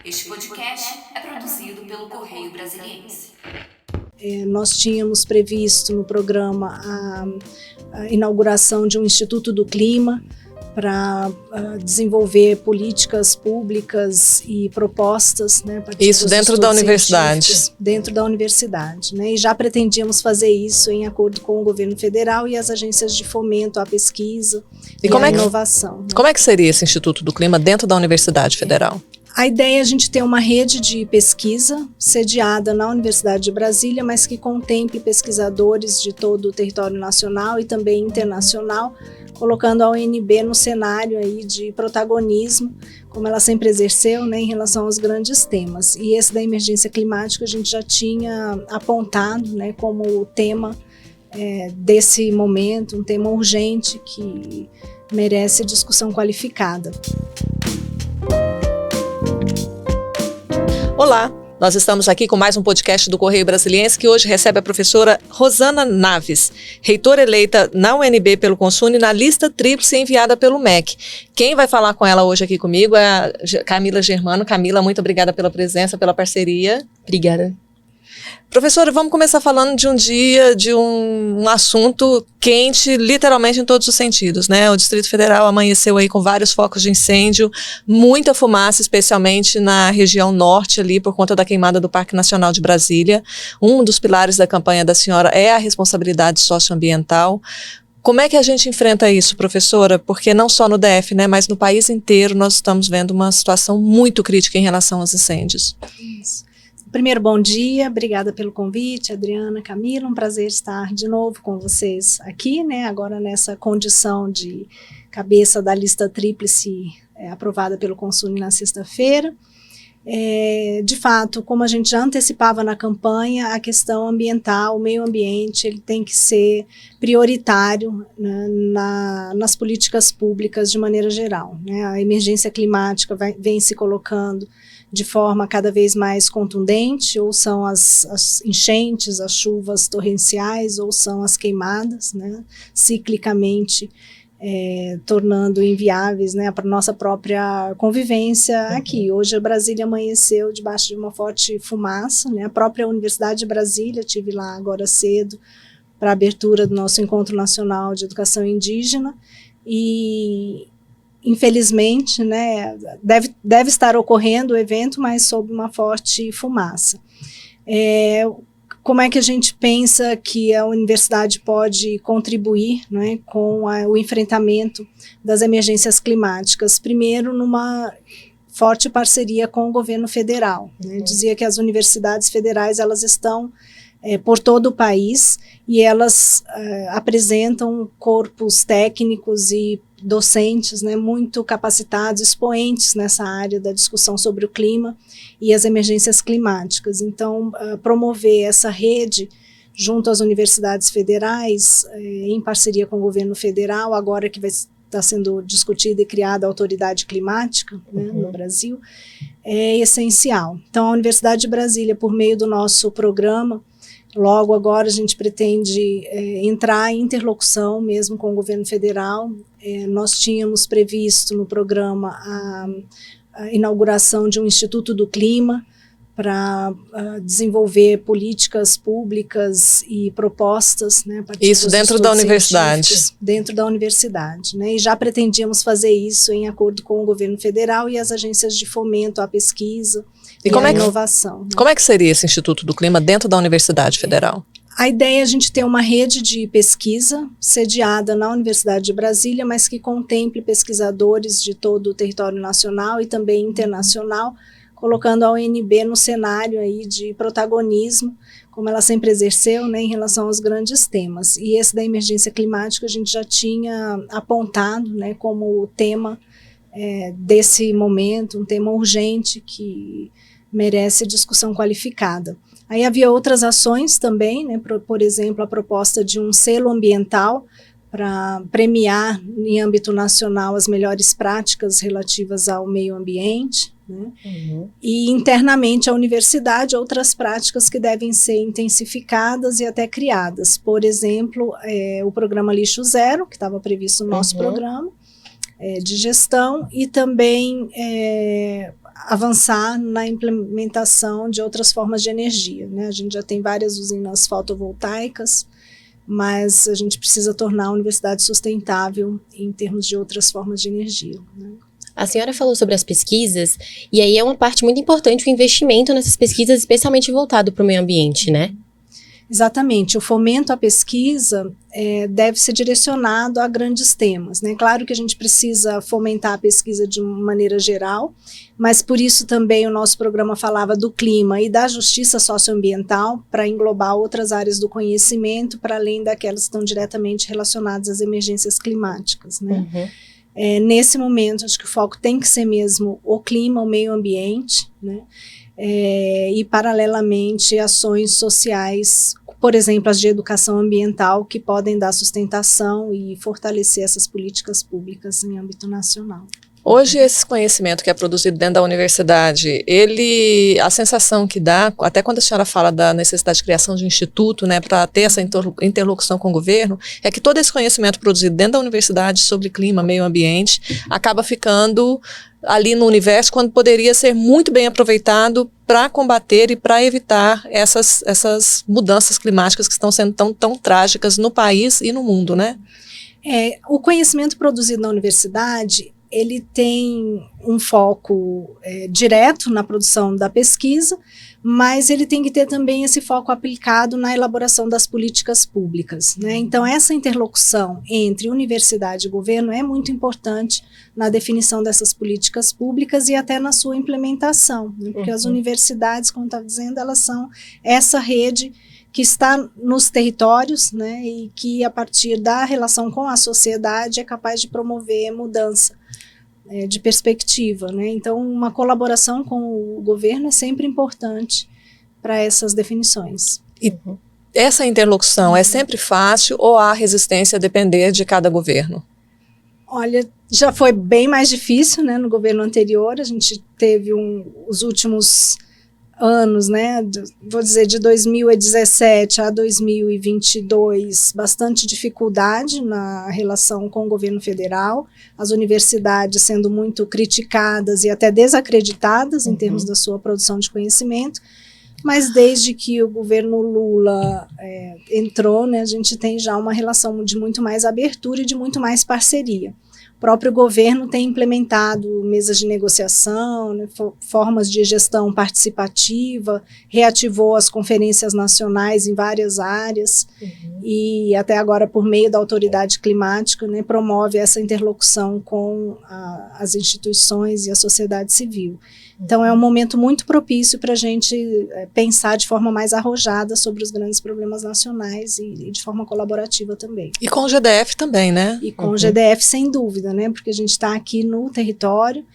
Este podcast é produzido pelo Correio Brasiliense. Nós tínhamos previsto no programa a inauguração de um Instituto do Clima para desenvolver políticas públicas e propostas, né, isso dentro da universidade. Dentro da universidade, né, e já pretendíamos fazer isso em acordo com o governo federal e as agências de fomento à pesquisa e à inovação. Como é que seria esse Instituto do Clima dentro da Universidade Federal? A ideia é a gente ter uma rede de pesquisa sediada na Universidade de Brasília, mas que contemple pesquisadores de todo o território nacional e também internacional, colocando a UNB no cenário aí de protagonismo, como ela sempre exerceu, né, em relação aos grandes temas. E esse da emergência climática a gente já tinha apontado, né, como o tema desse momento, um tema urgente que merece discussão qualificada. Olá, nós estamos aqui com mais um podcast do Correio Brasiliense, que hoje recebe a professora Rosana Naves, reitora eleita na UNB pelo Consune na lista tríplice enviada pelo MEC. Quem vai falar com ela hoje aqui comigo é a Camila Germano. Camila, muito obrigada pela presença, pela parceria. Obrigada. Professora, vamos começar falando de um dia, de um assunto quente, literalmente em todos os sentidos, né? O Distrito Federal amanheceu aí com vários focos de incêndio, muita fumaça, especialmente na região norte ali, por conta da queimada do Parque Nacional de Brasília. Um dos pilares da campanha da senhora é a responsabilidade socioambiental. Como é que a gente enfrenta isso, professora? Porque não só no DF, né, mas no país inteiro nós estamos vendo uma situação muito crítica em relação aos incêndios. Isso. Primeiro, bom dia, obrigada pelo convite, Adriana, Camila, um prazer estar de novo com vocês aqui, né, agora nessa condição de cabeça da lista tríplice aprovada pelo Consune na sexta-feira. De fato, como a gente já antecipava na campanha, a questão ambiental, o meio ambiente, ele tem que ser prioritário, né, nas políticas públicas de maneira geral, né. A emergência climática vem se colocando de forma cada vez mais contundente, ou são as enchentes, as chuvas torrenciais, ou são as queimadas, né, ciclicamente tornando inviáveis, né, para nossa própria convivência aqui. Hoje a Brasília amanheceu debaixo de uma forte fumaça, né, a própria Universidade de Brasília, estive lá agora cedo para a abertura do nosso Encontro Nacional de Educação Indígena, e infelizmente, né, deve estar ocorrendo o evento, mas sob uma forte fumaça. Como é que a gente pensa que a universidade pode contribuir, né, com o enfrentamento das emergências climáticas? Primeiro, numa forte parceria com o governo federal, né? Dizia que as universidades federais elas estão por todo o país e elas apresentam corpos técnicos e docentes, né, muito capacitados, expoentes nessa área da discussão sobre o clima e as emergências climáticas. Então, promover essa rede junto às universidades federais, em parceria com o governo federal, agora que está sendo discutida e criada a autoridade climática, né, no Brasil, é essencial. Então, a Universidade de Brasília, por meio do nosso programa, logo agora a gente pretende entrar em interlocução mesmo com o governo federal. Nós tínhamos previsto no programa a inauguração de um Instituto do Clima para desenvolver políticas públicas e propostas, né, a partir isso dentro da universidade. Dentro da universidade, né, e já pretendíamos fazer isso em acordo com o governo federal e as agências de fomento à pesquisa e à inovação. Como é que seria esse Instituto do Clima dentro da Universidade Federal? A ideia é a gente ter uma rede de pesquisa sediada na Universidade de Brasília, mas que contemple pesquisadores de todo o território nacional e também internacional, colocando a UNB no cenário aí de protagonismo, como ela sempre exerceu, né, em relação aos grandes temas. E esse da emergência climática a gente já tinha apontado, né, como o tema desse momento, um tema urgente que merece discussão qualificada. Aí havia outras ações também, né, por exemplo, a proposta de um selo ambiental para premiar em âmbito nacional as melhores práticas relativas ao meio ambiente, né? E internamente a universidade outras práticas que devem ser intensificadas e até criadas. Por exemplo, o programa Lixo Zero, que estava previsto no nosso programa de gestão, e também avançar na implementação de outras formas de energia, né? A gente já tem várias usinas fotovoltaicas, mas a gente precisa tornar a universidade sustentável em termos de outras formas de energia, né? A senhora falou sobre as pesquisas, e aí é uma parte muito importante o investimento nessas pesquisas, especialmente voltado para o meio ambiente, né? Exatamente, o fomento à pesquisa deve ser direcionado a grandes temas, né? Claro que a gente precisa fomentar a pesquisa de uma maneira geral, mas por isso também o nosso programa falava do clima e da justiça socioambiental para englobar outras áreas do conhecimento, para além daquelas que estão diretamente relacionadas às emergências climáticas, né? Nesse momento, acho que o foco tem que ser mesmo o clima, o meio ambiente, né? E paralelamente ações sociais, por exemplo, as de educação ambiental, que podem dar sustentação e fortalecer essas políticas públicas em âmbito nacional. Hoje, esse conhecimento que é produzido dentro da universidade, a sensação que dá, até quando a senhora fala da necessidade de criação de um instituto, né, para ter essa interlocução com o governo, é que todo esse conhecimento produzido dentro da universidade sobre clima, meio ambiente, acaba ficando ali no universo, quando poderia ser muito bem aproveitado para combater e para evitar essas mudanças climáticas que estão sendo tão trágicas no país e no mundo, né? O conhecimento produzido na universidade, ele tem um foco direto na produção da pesquisa, mas ele tem que ter também esse foco aplicado na elaboração das políticas públicas, né? Então, essa interlocução entre universidade e governo é muito importante na definição dessas políticas públicas e até na sua implementação, né? Porque as universidades, como estava dizendo, elas são essa rede que está nos territórios, né? E que, a partir da relação com a sociedade, é capaz de promover mudança de perspectiva, né? Então, uma colaboração com o governo é sempre importante para essas definições. E essa interlocução é sempre fácil ou há resistência a depender de cada governo? Olha, já foi bem mais difícil, né? No governo anterior, a gente teve os últimos anos, né, vou dizer de 2017 a 2022, bastante dificuldade na relação com o governo federal, as universidades sendo muito criticadas e até desacreditadas em termos da sua produção de conhecimento, mas desde que o governo Lula entrou, né, a gente tem já uma relação de muito mais abertura e de muito mais parceria. O próprio governo tem implementado mesas de negociação, né, formas de gestão participativa, reativou as conferências nacionais em várias áreas e até agora, por meio da autoridade climática, né, promove essa interlocução com as instituições e a sociedade civil. Então é um momento muito propício para a gente pensar de forma mais arrojada sobre os grandes problemas nacionais e de forma colaborativa também. E com o GDF também, né? E com o GDF, sem dúvida, né? Porque a gente está aqui no território,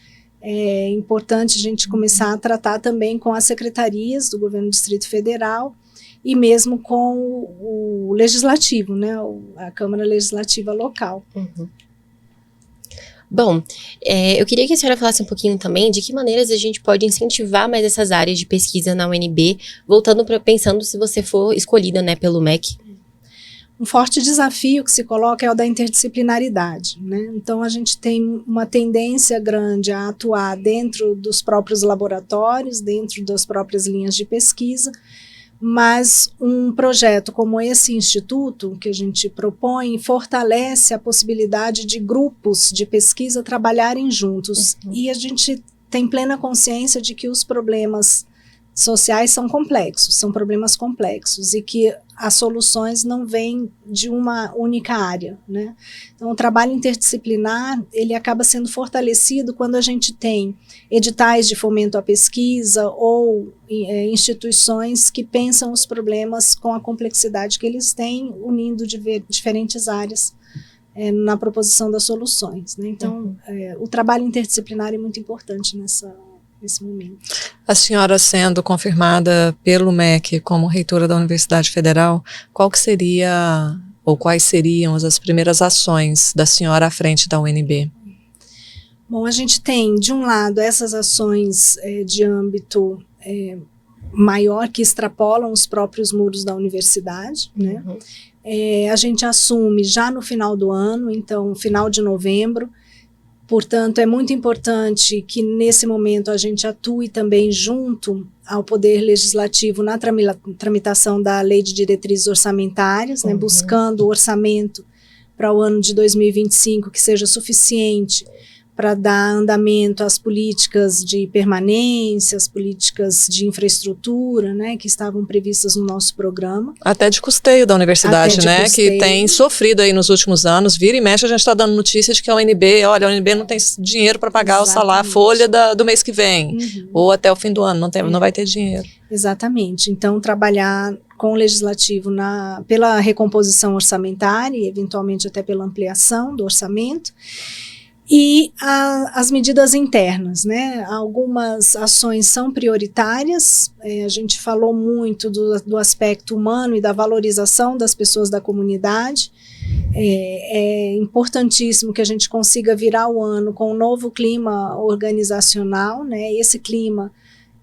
é importante a gente começar a tratar também com as secretarias do governo do Distrito Federal e mesmo com o legislativo, né? A Câmara Legislativa local. Bom, eu queria que a senhora falasse um pouquinho também de que maneiras a gente pode incentivar mais essas áreas de pesquisa na UNB, pensando se você for escolhida, né, pelo MEC. Um forte desafio que se coloca é o da interdisciplinaridade, né? Então, a gente tem uma tendência grande a atuar dentro dos próprios laboratórios, dentro das próprias linhas de pesquisa, mas um projeto como esse instituto que a gente propõe fortalece a possibilidade de grupos de pesquisa trabalharem juntos. E a gente tem plena consciência de que os problemas sociais são complexos, são problemas complexos e que as soluções não vêm de uma única área, né? Então, o trabalho interdisciplinar, ele acaba sendo fortalecido quando a gente tem editais de fomento à pesquisa ou instituições que pensam os problemas com a complexidade que eles têm, unindo diferentes áreas na proposição das soluções, né? Então, o trabalho interdisciplinar é muito importante nesse momento. A senhora sendo confirmada pelo MEC como reitora da Universidade Federal, qual que seria, ou quais seriam as primeiras ações da senhora à frente da UNB? Bom, a gente tem, de um lado, essas ações de âmbito maior que extrapolam os próprios muros da universidade, né? A gente assume já no final do ano, então, final de novembro, Portanto, é muito importante que nesse momento a gente atue também junto ao Poder Legislativo na tramitação da Lei de Diretrizes Orçamentárias, né, buscando o orçamento para o ano de 2025 que seja suficiente para dar andamento às políticas de permanência, às políticas de infraestrutura, né, que estavam previstas no nosso programa. Até de custeio da universidade, né, custeio. Que tem sofrido aí nos últimos anos. Vira e mexe, a gente está dando notícias de que a UNB, olha, a UNB não tem dinheiro para pagar o salário, a folha do mês que vem, ou até o fim do ano, não vai ter dinheiro. Exatamente. Então, trabalhar com o Legislativo pela recomposição orçamentária e, eventualmente, até pela ampliação do orçamento. E as medidas internas, né? Algumas ações são prioritárias, a gente falou muito do aspecto humano e da valorização das pessoas da comunidade. É importantíssimo que a gente consiga virar o ano com um novo clima organizacional, né? Esse clima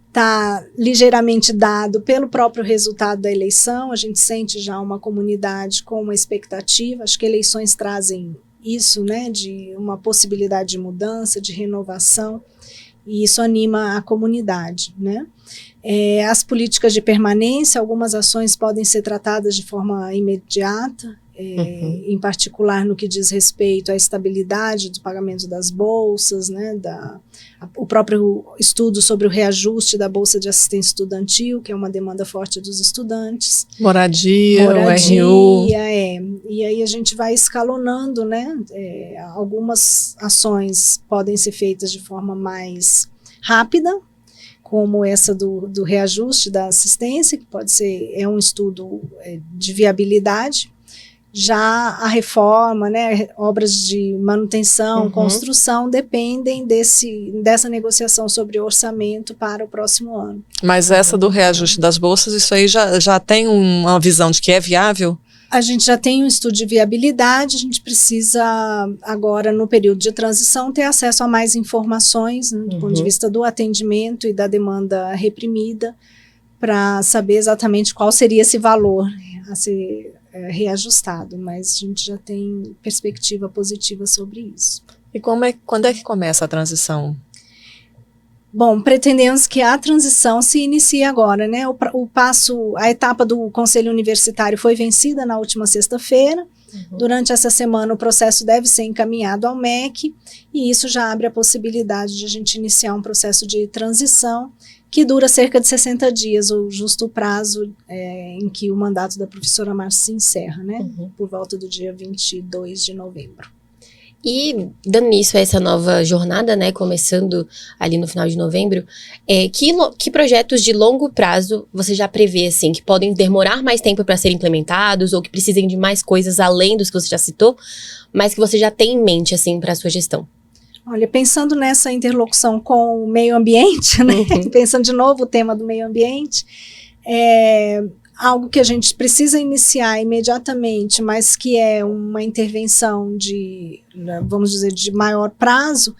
está ligeiramente dado pelo próprio resultado da eleição, a gente sente já uma comunidade com uma expectativa, acho que eleições trazem isso, né, de uma possibilidade de mudança, de renovação, e isso anima a comunidade, né. As políticas de permanência, algumas ações podem ser tratadas de forma imediata, em particular no que diz respeito à estabilidade do pagamento das bolsas, né, o próprio estudo sobre o reajuste da Bolsa de Assistência Estudantil, que é uma demanda forte dos estudantes. Moradia, o RU. E aí a gente vai escalonando, né, algumas ações podem ser feitas de forma mais rápida, como essa do reajuste da assistência, que pode ser, um estudo de viabilidade. Já a reforma, né, obras de manutenção, construção, dependem dessa negociação sobre o orçamento para o próximo ano. Mas essa do reajuste das bolsas, isso aí já tem uma visão de que é viável? A gente já tem um estudo de viabilidade, a gente precisa agora, no período de transição, ter acesso a mais informações, né, do ponto de vista do atendimento e da demanda reprimida, para saber exatamente qual seria esse valor a ser reajustado, mas a gente já tem perspectiva positiva sobre isso. E quando é que começa a transição? Bom, pretendemos que a transição se inicie agora, né? A etapa do Conselho Universitário foi vencida na última sexta-feira. Durante essa semana o processo deve ser encaminhado ao MEC e isso já abre a possibilidade de a gente iniciar um processo de transição que dura cerca de 60 dias, o justo prazo em que o mandato da professora Márcia se encerra, né? Por volta do dia 22 de novembro. E dando início a essa nova jornada, né, começando ali no final de novembro, que projetos de longo prazo você já prevê, assim, que podem demorar mais tempo para serem implementados ou que precisem de mais coisas além dos que você já citou, mas que você já tem em mente, assim, para a sua gestão? Olha, pensando nessa interlocução com o meio ambiente, né, pensando de novo o tema do meio ambiente, algo que a gente precisa iniciar imediatamente, mas que é uma intervenção vamos dizer, de maior prazo,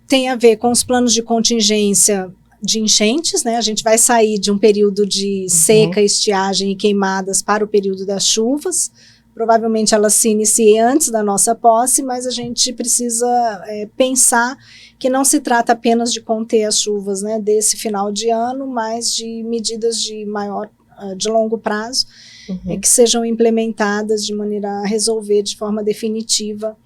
tem a ver com os planos de contingência de enchentes, né? A gente vai sair de um período de seca, estiagem e queimadas para o período das chuvas. Provavelmente elas se iniciem antes da nossa posse, mas a gente precisa pensar que não se trata apenas de conter as chuvas, né, desse final de ano, mas de medidas de longo prazo, que sejam implementadas de maneira a resolver de forma definitiva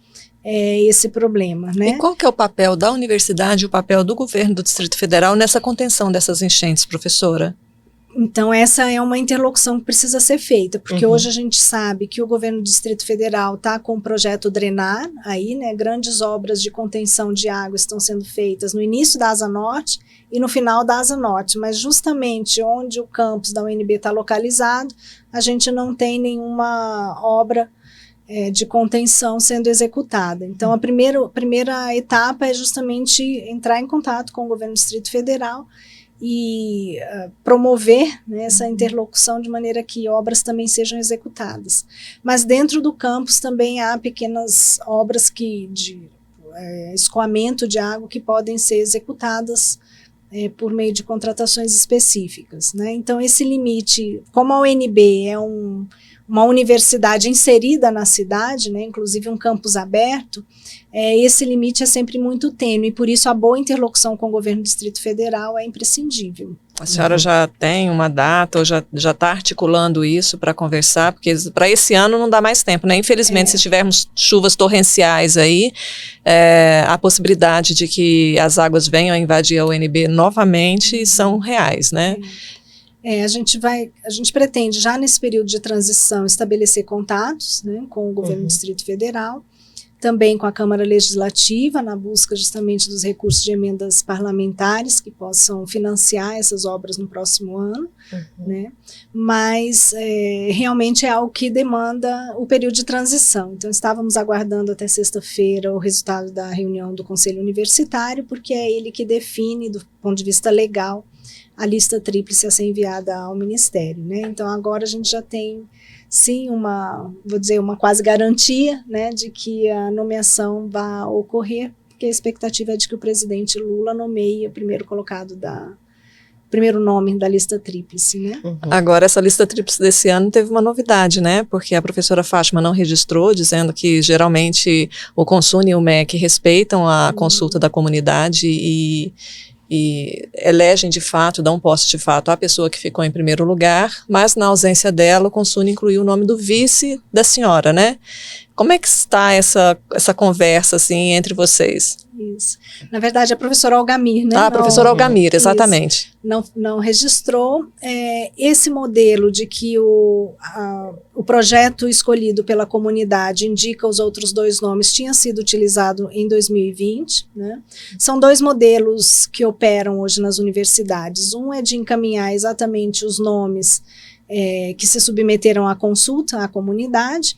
esse problema, né? E qual que é o papel da universidade e o papel do governo do Distrito Federal nessa contenção dessas enchentes, professora? Então, essa é uma interlocução que precisa ser feita, porque hoje a gente sabe que o governo do Distrito Federal está com o projeto Drenar, aí, né, grandes obras de contenção de água estão sendo feitas no início da Asa Norte e no final da Asa Norte, mas justamente onde o campus da UNB está localizado, a gente não tem nenhuma obra de contenção sendo executada. Então, a primeira etapa é justamente entrar em contato com o governo do Distrito Federal e promover, né, essa interlocução de maneira que obras também sejam executadas. Mas dentro do campus também há pequenas obras de escoamento de água que podem ser executadas por meio de contratações específicas, né? Então esse limite, como a UNB é um uma universidade inserida na cidade, né, inclusive um campus aberto, esse limite é sempre muito tênue, e por isso a boa interlocução com o governo do Distrito Federal é imprescindível. A senhora já tem uma data ou já está articulando isso para conversar? Porque para esse ano não dá mais tempo, né? Infelizmente, se tivermos chuvas torrenciais aí, a possibilidade de que as águas venham a invadir a UNB novamente são reais, né? A gente pretende já nesse período de transição estabelecer contatos, né, com o governo do Distrito Federal, também com a Câmara Legislativa, na busca justamente dos recursos de emendas parlamentares que possam financiar essas obras no próximo ano, né? Mas realmente é algo que demanda o período de transição. Então estávamos aguardando até sexta-feira o resultado da reunião do Conselho Universitário, porque é ele que define, do ponto de vista legal, a lista tríplice a ser enviada ao Ministério, né? Então agora a gente já tem, sim, uma quase garantia, né, de que a nomeação vai ocorrer, porque a expectativa é de que o presidente Lula nomeie o primeiro nome da lista tríplice, né? Agora, essa lista tríplice desse ano teve uma novidade, né? Porque a professora Fátima não registrou, dizendo que geralmente o Consune e o MEC respeitam a consulta da comunidade e elegem de fato, dão posse de fato à pessoa que ficou em primeiro lugar, mas na ausência dela o Consune incluiu o nome do vice da senhora, né? Como é que está essa conversa assim entre vocês? Isso. Na verdade, a professora Algamir, né? A professora Algamir, exatamente. Não registrou. Esse modelo de que o projeto escolhido pela comunidade indica os outros dois nomes tinha sido utilizado em 2020, né? São dois modelos que operam hoje nas universidades. Um é de encaminhar exatamente os nomes que se submeteram à consulta à comunidade.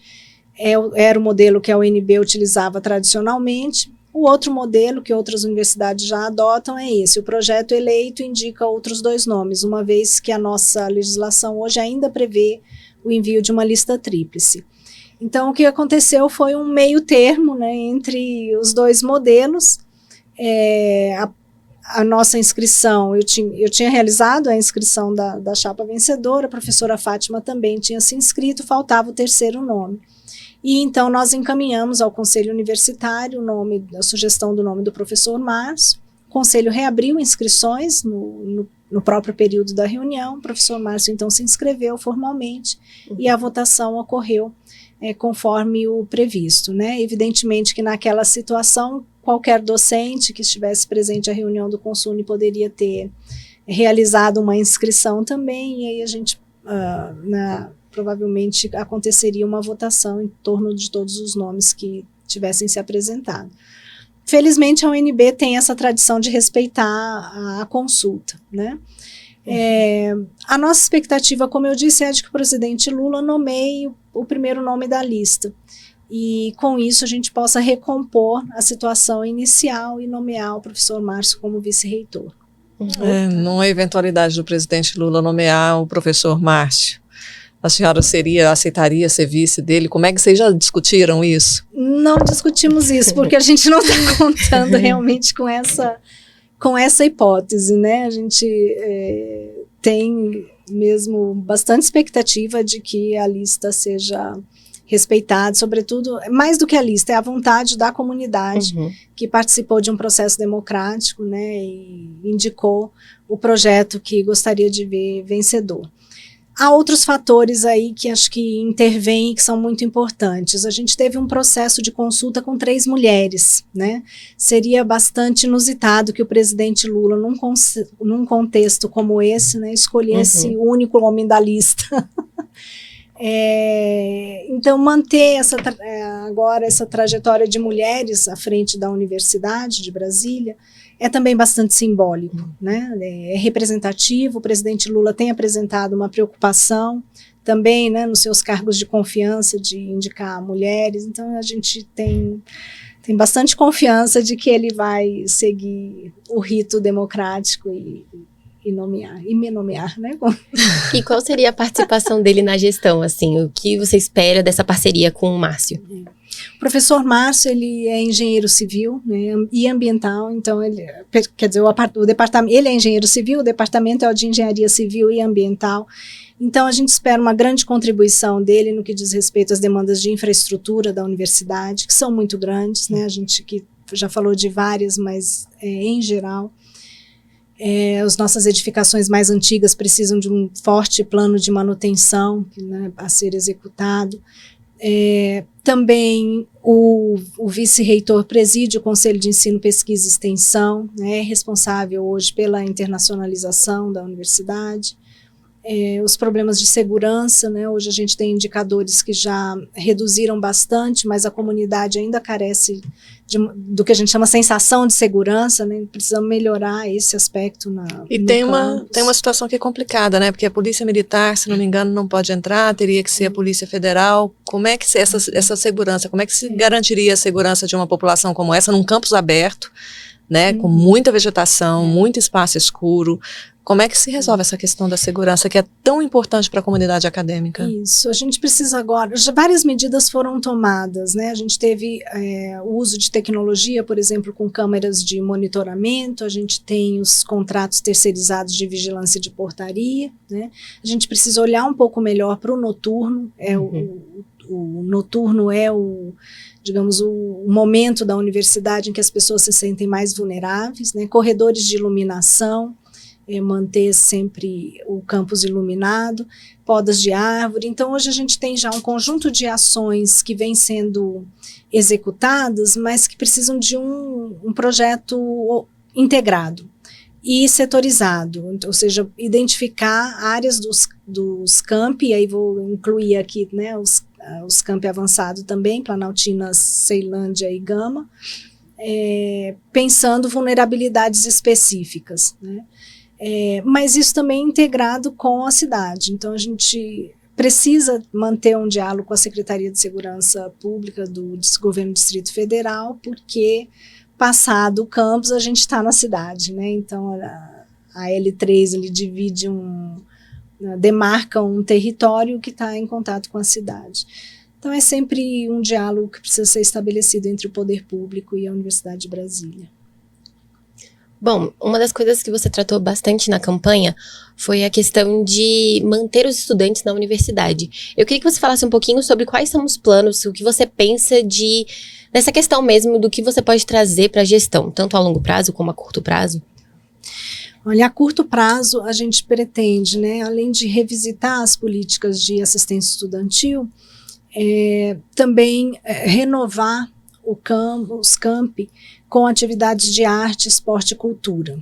Era o modelo que a UNB utilizava tradicionalmente. O outro modelo que outras universidades já adotam é esse: o projeto eleito indica outros dois nomes, uma vez que a nossa legislação hoje ainda prevê o envio de uma lista tríplice. Então, o que aconteceu foi um meio termo, né, entre os dois modelos. A nossa inscrição, eu tinha realizado a inscrição da chapa vencedora, a professora Fátima também tinha se inscrito, faltava o terceiro nome. E então nós encaminhamos ao Conselho Universitário a sugestão do nome do professor Márcio. O Conselho reabriu inscrições no próprio período da reunião. O professor Márcio então se inscreveu formalmente e a votação ocorreu conforme o previsto, né? Evidentemente que naquela situação qualquer docente que estivesse presente à reunião do Consune poderia ter realizado uma inscrição também, e aí a gente provavelmente aconteceria uma votação em torno de todos os nomes que tivessem se apresentado. Felizmente, a UNB tem essa tradição de respeitar a consulta, né? A nossa expectativa, como eu disse, é de que o presidente Lula nomeie o primeiro nome da lista, e com isso a gente possa recompor a situação inicial e nomear o professor Márcio como vice-reitor. Numa eventualidade do presidente Lula nomear o professor Márcio, a senhora aceitaria ser vice dele? Como é que vocês já discutiram isso? Não discutimos isso, porque a gente não está contando realmente com essa hipótese, né? A gente tem mesmo bastante expectativa de que a lista seja respeitada, sobretudo, mais do que a lista, é a vontade da comunidade que participou de um processo democrático, né, e indicou o projeto que gostaria de ver vencedor. Há outros fatores aí que acho que intervêm e que são muito importantes. A gente teve um processo de consulta com 3 mulheres, né? Seria bastante inusitado que o presidente Lula, num contexto como esse, né, escolhesse o único homem da lista. Então, manter agora essa trajetória de mulheres à frente da Universidade de Brasília é também bastante simbólico, né? É representativo. O presidente Lula tem apresentado uma preocupação também, né, nos seus cargos de confiança de indicar mulheres. Então a gente tem bastante confiança de que ele vai seguir o rito democrático e e nomear, e me nomear, né? E qual seria a participação dele na gestão, assim? O que você espera dessa parceria com o Márcio? O professor Márcio, ele é engenheiro civil, né, e ambiental, então ele, quer dizer, o departamento, ele é engenheiro civil, o departamento é o de engenharia civil e ambiental. Então, a gente espera uma grande contribuição dele no que diz respeito às demandas de infraestrutura da universidade, que são muito grandes, né? A gente que já falou de várias, mas em geral, as nossas edificações mais antigas precisam de um forte plano de manutenção, né, a ser executado. Também o vice-reitor preside o Conselho de Ensino, Pesquisa e Extensão, né, é responsável hoje pela internacionalização da universidade. Os problemas de segurança, né, hoje a gente tem indicadores que já reduziram bastante, mas a comunidade ainda carece do que a gente chama sensação de segurança, né, precisamos melhorar esse aspecto E tem uma situação que é complicada, né, porque a polícia militar, se não me engano, não pode entrar, teria que ser a polícia federal. Como é que essa segurança, como é que se garantiria a segurança de uma população como essa num campus aberto, né, com muita vegetação, muito espaço escuro? Como é que se resolve essa questão da segurança que é tão importante para a comunidade acadêmica? Isso, a gente precisa agora, várias medidas foram tomadas, né? A gente teve o uso de tecnologia, por exemplo, com câmeras de monitoramento, a gente tem os contratos terceirizados de vigilância de portaria, né? A gente precisa olhar um pouco melhor para o noturno, o noturno é digamos, o momento da universidade em que as pessoas se sentem mais vulneráveis, né? Corredores de iluminação, manter sempre o campus iluminado, podas de árvore. Então, hoje a gente tem já um conjunto de ações que vêm sendo executadas, mas que precisam de um projeto integrado e setorizado, ou seja, identificar áreas dos campi, aí vou incluir aqui, né, os campi avançados também, Planaltina, Ceilândia e Gama, pensando vulnerabilidades específicas, né? Mas isso também é integrado com a cidade. Então, a gente precisa manter um diálogo com a Secretaria de Segurança Pública do Governo do Distrito Federal, porque, passado o campus, a gente está na cidade, né? Então, a L3 ele divide demarca um território que está em contato com a cidade. Então, é sempre um diálogo que precisa ser estabelecido entre o poder público e a Universidade de Brasília. Bom, uma das coisas que você tratou bastante na campanha foi a questão de manter os estudantes na universidade. Eu queria que você falasse um pouquinho sobre quais são os planos, o que você pensa nessa questão mesmo do que você pode trazer para a gestão, tanto a longo prazo como a curto prazo. Olha, a curto prazo a gente pretende, né, além de revisitar as políticas de assistência estudantil, também renovar os campi com atividades de arte, esporte e cultura.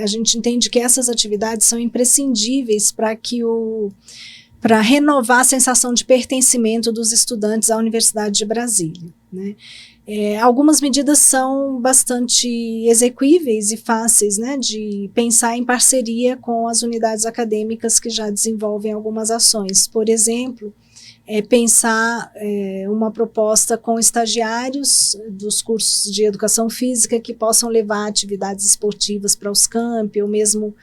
A gente entende que essas atividades são imprescindíveis para renovar a sensação de pertencimento dos estudantes à Universidade de Brasília, né? Algumas medidas são bastante exequíveis e fáceis, né, de pensar em parceria com as unidades acadêmicas que já desenvolvem algumas ações. Por exemplo, pensar uma proposta com estagiários dos cursos de educação física que possam levar atividades esportivas para os campi, ou mesmo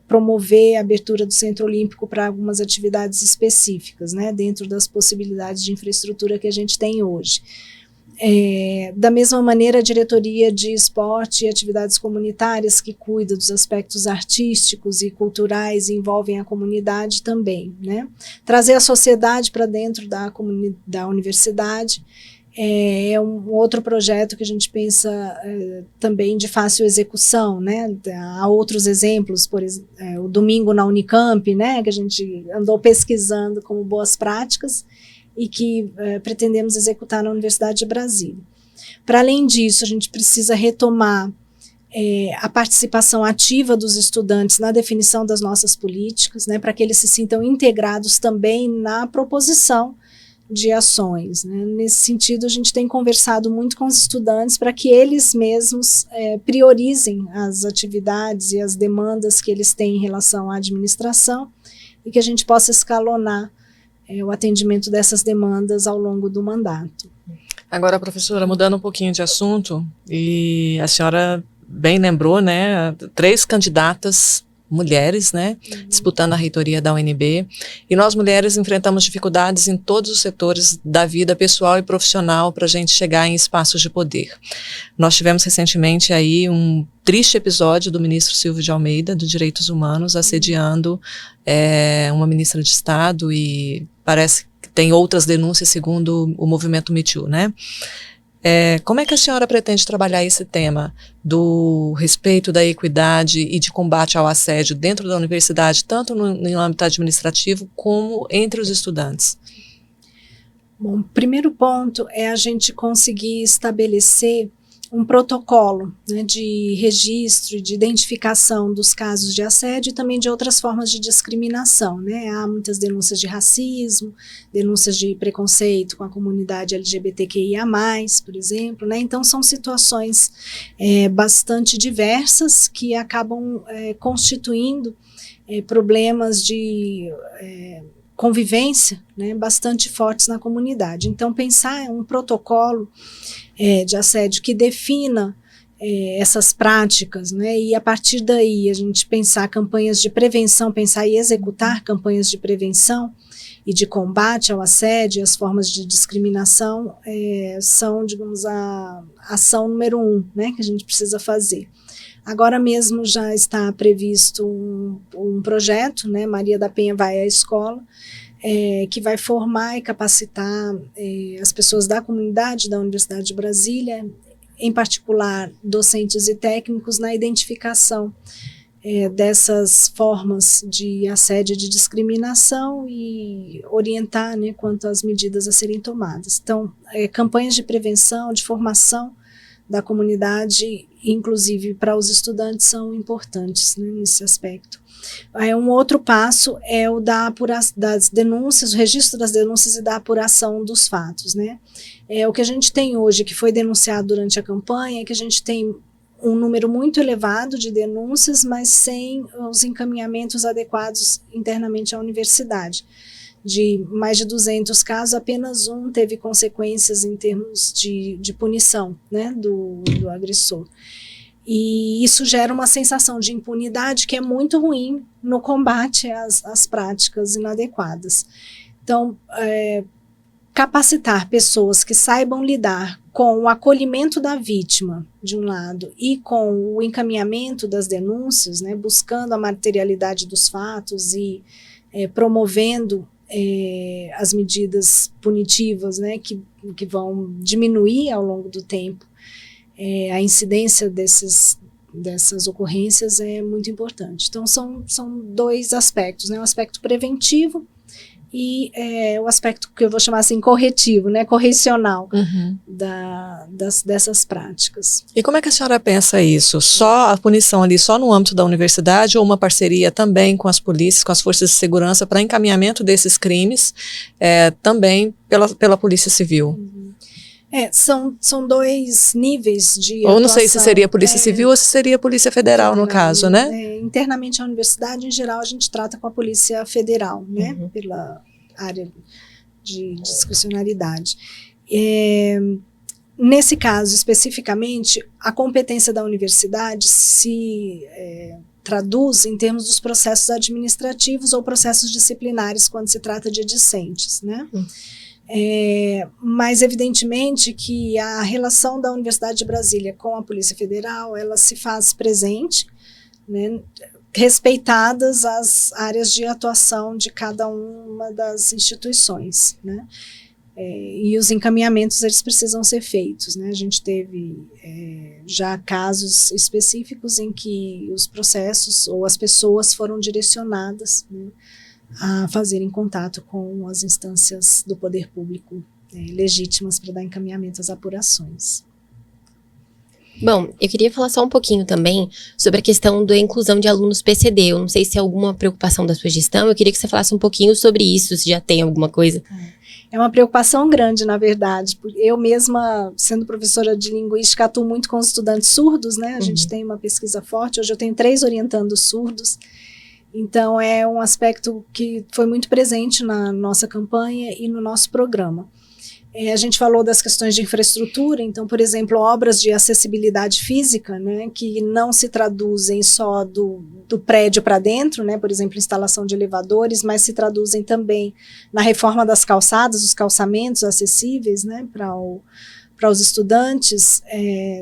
promover a abertura do Centro Olímpico para algumas atividades específicas, né, dentro das possibilidades de infraestrutura que a gente tem hoje. Da mesma maneira, a diretoria de esporte e atividades comunitárias que cuida dos aspectos artísticos e culturais e envolvem a comunidade também, né? Trazer a sociedade para dentro da universidade é um outro projeto que a gente pensa também de fácil execução, né? Há outros exemplos, por exemplo, o Domingo na Unicamp, né? Que a gente andou pesquisando como boas práticas e que pretendemos executar na Universidade de Brasília. Para além disso, a gente precisa retomar a participação ativa dos estudantes na definição das nossas políticas, né, para que eles se sintam integrados também na proposição de ações, né. Nesse sentido, a gente tem conversado muito com os estudantes para que eles mesmos priorizem as atividades e as demandas que eles têm em relação à administração e que a gente possa escalonar o atendimento dessas demandas ao longo do mandato. Agora, professora, mudando um pouquinho de assunto, e a senhora bem lembrou, né, 3 candidatas mulheres, né, disputando a reitoria da UNB, e nós mulheres enfrentamos dificuldades em todos os setores da vida pessoal e profissional para a gente chegar em espaços de poder. Nós tivemos recentemente aí um triste episódio do ministro Silvio de Almeida, dos Direitos Humanos, assediando uma ministra de Estado, e parece que tem outras denúncias segundo o movimento Me Too, né? Como é que a senhora pretende trabalhar esse tema do respeito, da equidade e de combate ao assédio dentro da universidade, tanto no âmbito administrativo como entre os estudantes? Bom, o primeiro ponto é a gente conseguir estabelecer um protocolo, né, de registro e de identificação dos casos de assédio e também de outras formas de discriminação, né? Há muitas denúncias de racismo, denúncias de preconceito com a comunidade LGBTQIA+, por exemplo, né? Então são situações bastante diversas que acabam constituindo problemas de convivência, né, bastante fortes na comunidade. Então pensar um protocolo de assédio que defina essas práticas, né, e a partir daí a gente pensar campanhas de prevenção, pensar e executar campanhas de prevenção e de combate ao assédio e as formas de discriminação são, digamos, a ação número 1, né, que a gente precisa fazer. Agora mesmo já está previsto um projeto, né, Maria da Penha vai à escola, que vai formar e capacitar as pessoas da comunidade da Universidade de Brasília, em particular docentes e técnicos, na identificação dessas formas de assédio e de discriminação e orientar, né, quanto às medidas a serem tomadas. Então, campanhas de prevenção, de formação da comunidade, inclusive para os estudantes, são importantes, né, nesse aspecto. Um outro passo é o das denúncias, o registro das denúncias e da apuração dos fatos, né? O que a gente tem hoje, que foi denunciado durante a campanha, é que a gente tem um número muito elevado de denúncias, mas sem os encaminhamentos adequados internamente à universidade. De mais de 200 casos, apenas um teve consequências em termos de punição, né, do agressor. E isso gera uma sensação de impunidade que é muito ruim no combate às práticas inadequadas. Então, capacitar pessoas que saibam lidar com o acolhimento da vítima, de um lado, e com o encaminhamento das denúncias, né, buscando a materialidade dos fatos e promovendo as medidas punitivas, né, que vão diminuir ao longo do tempo a incidência dessas ocorrências, é muito importante. Então são 2 aspectos, né, o aspecto preventivo e o aspecto que eu vou chamar assim corretivo, né, correcional, dessas práticas. E como é que a senhora pensa isso? Só a punição ali, só no âmbito da universidade, ou uma parceria também com as polícias, com as forças de segurança para encaminhamento desses crimes, também pela Polícia Civil? São 2 níveis de atuação. Ou não sei se seria Polícia Civil ou se seria Polícia Federal, no caso, né? Internamente a universidade, em geral, a gente trata com a Polícia Federal, né? Pela área de discricionariedade. Nesse caso, especificamente, a competência da universidade se traduz em termos dos processos administrativos ou processos disciplinares quando se trata de discentes, né? Mas evidentemente que a relação da Universidade de Brasília com a Polícia Federal, ela se faz presente, né, respeitadas as áreas de atuação de cada uma das instituições, né, e os encaminhamentos eles precisam ser feitos, né. A gente teve já casos específicos em que os processos ou as pessoas foram direcionadas, né, a fazerem contato com as instâncias do poder público legítimas para dar encaminhamento às apurações. Bom, eu queria falar só um pouquinho também sobre a questão da inclusão de alunos PCD. Eu não sei se é alguma preocupação da sua gestão, eu queria que você falasse um pouquinho sobre isso, se já tem alguma coisa. É uma preocupação grande, na verdade. Eu mesma, sendo professora de linguística, atuo muito com os estudantes surdos, né? A gente tem uma pesquisa forte, hoje eu tenho 3 orientandos surdos. Então, é um aspecto que foi muito presente na nossa campanha e no nosso programa. A gente falou das questões de infraestrutura, então, por exemplo, obras de acessibilidade física, né, que não se traduzem só do prédio para dentro, né, por exemplo, instalação de elevadores, mas se traduzem também na reforma das calçadas, os calçamentos acessíveis, né, para os estudantes,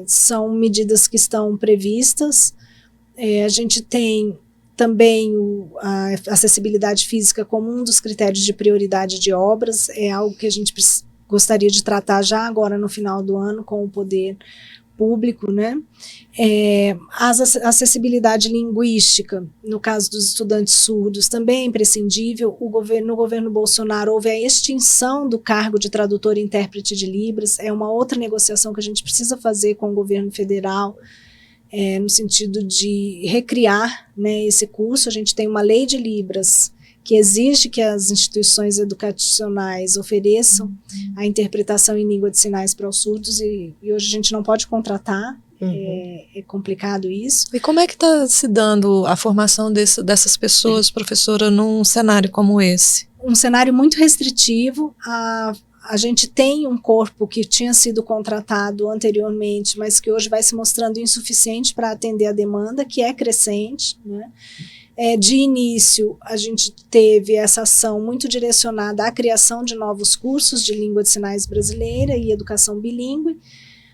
são medidas que estão previstas. A gente tem também a acessibilidade física como um dos critérios de prioridade de obras, é algo que a gente gostaria de tratar já agora no final do ano com o poder público, né? A acessibilidade linguística, no caso dos estudantes surdos, também é imprescindível. No governo Bolsonaro houve a extinção do cargo de tradutor e intérprete de Libras, é uma outra negociação que a gente precisa fazer com o governo federal, no sentido de recriar, né, esse curso. A gente tem uma lei de Libras que exige que as instituições educacionais ofereçam a interpretação em língua de sinais para os surdos, e hoje a gente não pode contratar, é complicado isso. E como é que está se dando a formação dessas pessoas, professora, num cenário como esse? Um cenário muito restritivo. A gente tem um corpo que tinha sido contratado anteriormente, mas que hoje vai se mostrando insuficiente para atender a demanda, que é crescente, né? De início, a gente teve essa ação muito direcionada à criação de novos cursos de língua de sinais brasileira e educação bilíngue,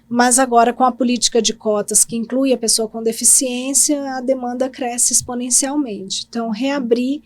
mas agora, com a política de cotas que inclui a pessoa com deficiência, a demanda cresce exponencialmente. Então, reabrir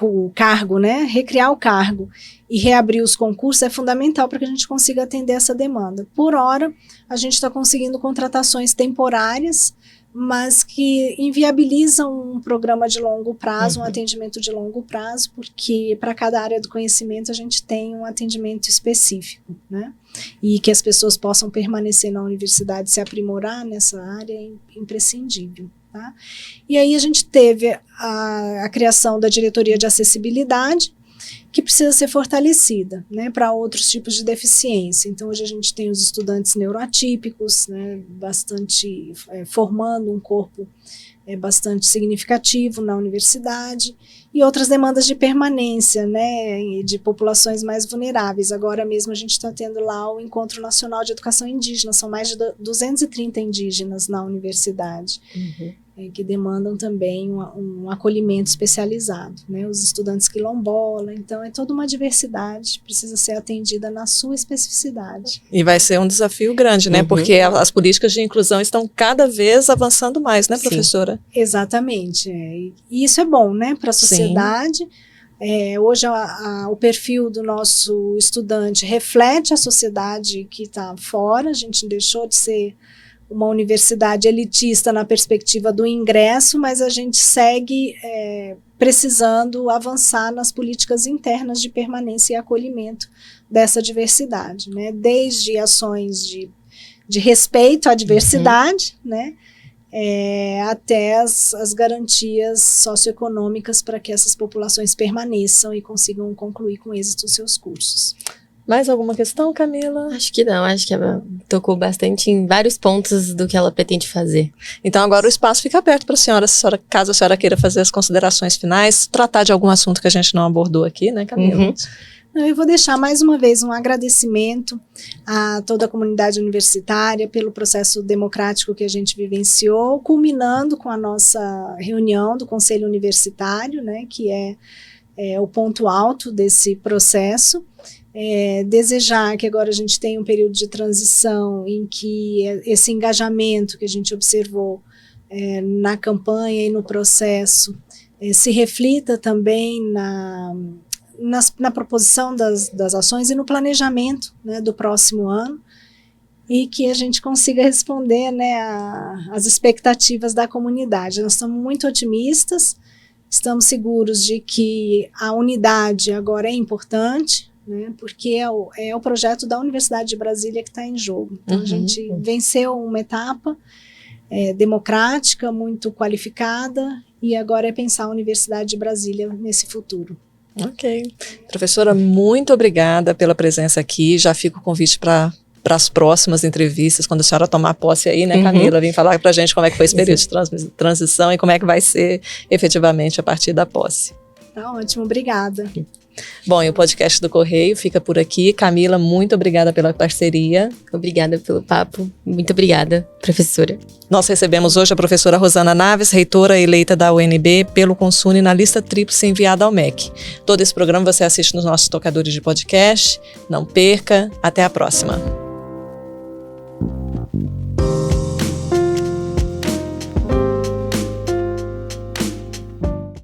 o cargo, né? Recriar o cargo e reabrir os concursos é fundamental para que a gente consiga atender essa demanda. Por hora, a gente está conseguindo contratações temporárias, mas que inviabilizam um programa de longo prazo, um atendimento de longo prazo, porque para cada área do conhecimento a gente tem um atendimento específico, né? E que as pessoas possam permanecer na universidade, se aprimorar nessa área é imprescindível, tá? E aí a gente teve a criação da diretoria de acessibilidade, que precisa ser fortalecida, né, para outros tipos de deficiência. Então, hoje a gente tem os estudantes neuroatípicos, né, bastante formando um corpo bastante significativo na universidade, e outras demandas de permanência, né, de populações mais vulneráveis. Agora mesmo a gente está tendo lá o Encontro Nacional de Educação Indígena, são mais de 230 indígenas na universidade, que demandam também um acolhimento especializado, né, os estudantes quilombola. Então é toda uma diversidade, precisa ser atendida na sua especificidade. E vai ser um desafio grande, né, porque as políticas de inclusão estão cada vez avançando mais, né, professora? Sim. Exatamente, e isso é bom, né, para a sociedade. Hoje o perfil do nosso estudante reflete a sociedade que está fora. A gente deixou de ser uma universidade elitista na perspectiva do ingresso, mas a gente segue precisando avançar nas políticas internas de permanência e acolhimento dessa diversidade, né? Desde ações de respeito à diversidade, né? Até as garantias socioeconômicas para que essas populações permaneçam e consigam concluir com êxito os seus cursos. Mais alguma questão, Camila? Acho que não, acho que ela tocou bastante em vários pontos do que ela pretende fazer. Então agora o espaço fica aberto para a senhora, caso a senhora queira fazer as considerações finais, tratar de algum assunto que a gente não abordou aqui, né, Camila? Eu vou deixar mais uma vez um agradecimento a toda a comunidade universitária pelo processo democrático que a gente vivenciou, culminando com a nossa reunião do Conselho Universitário, né, que é o ponto alto desse processo. Desejar que agora a gente tenha um período de transição em que esse engajamento que a gente observou na campanha e no processo se reflita também na proposição das ações e no planejamento, né, do próximo ano, e que a gente consiga responder, né, às expectativas da comunidade. Nós estamos muito otimistas, estamos seguros de que a unidade agora é importante, né, porque é o projeto da Universidade de Brasília que está em jogo. Então a gente venceu uma etapa democrática, muito qualificada, e agora é pensar a Universidade de Brasília nesse futuro. Ok. Professora, muito obrigada pela presença aqui. Já fica o convite para as próximas entrevistas, quando a senhora tomar posse aí, né, Camila? Vem falar para a gente como é que foi esse período de transição e como é que vai ser efetivamente a partir da posse. Tá ótimo, obrigada. Bom, e o podcast do Correio fica por aqui. Camila, muito obrigada pela parceria. Obrigada pelo papo. Muito obrigada, professora. Nós recebemos hoje a professora Rosana Naves, reitora eleita da UNB pelo Consune na lista tríplice enviada ao MEC. Todo esse programa você assiste nos nossos tocadores de podcast. Não perca. Até a próxima.